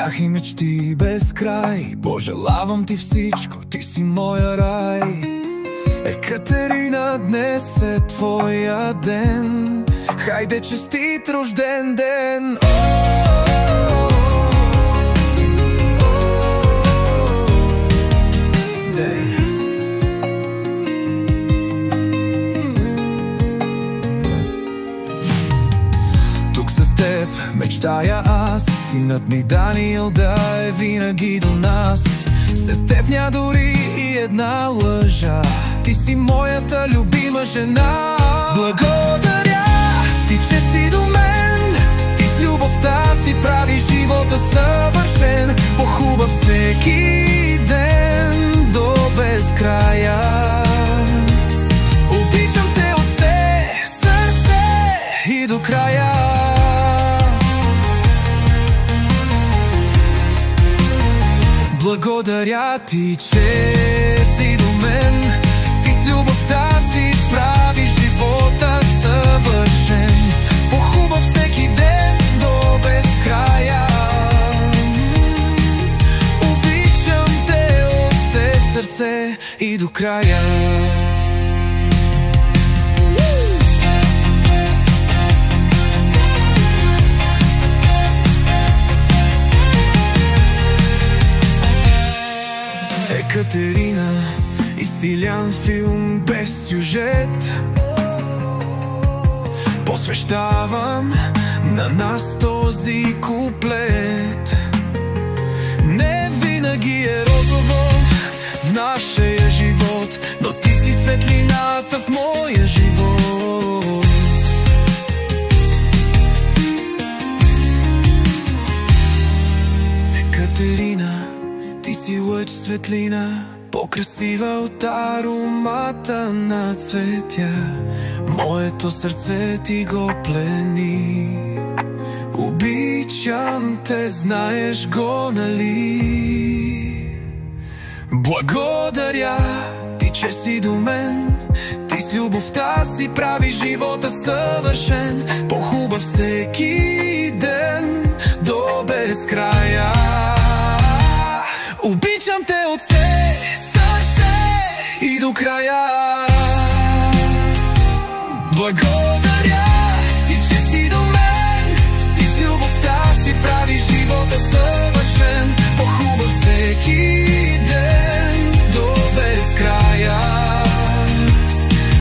Страх и мечти без край, пожелавам ти всичко, ти си моя рай. Екатерина, днес е твоя ден, хайде честит рожден ден. Тук с теб мечтая аз, синът ни Даниил да е винаги до нас. С теб ня дори и една лъжа, ти си моята любима жена. Благодаря ти, че си до мен, ти с любовта си прави живота съвършен. По-хубав всеки ден до безкрая. Обичам те от все сърце и до края. Благодаря ти, че си до мен, ти с любовта си прави живота съвършен. По-хубав всеки ден до безкрая. Обичам те от все сърце и до края. Екатерина, изстилян филм без сюжет, посвещавам на нас този куплет. Не винаги е розово в нашия живот, но ти си светлината в моя живот. Екатерина, ти си лъч светлина, по-красива от аромата на цветя. Моето сърце ти го плени. Обичам те, знаеш го, нали? Благодаря ти, че си до мен, ти с любовта си прави живота съвършен. По-хубав всеки ден до безкрая. Обичам те от все сърце и до края. Благодаря.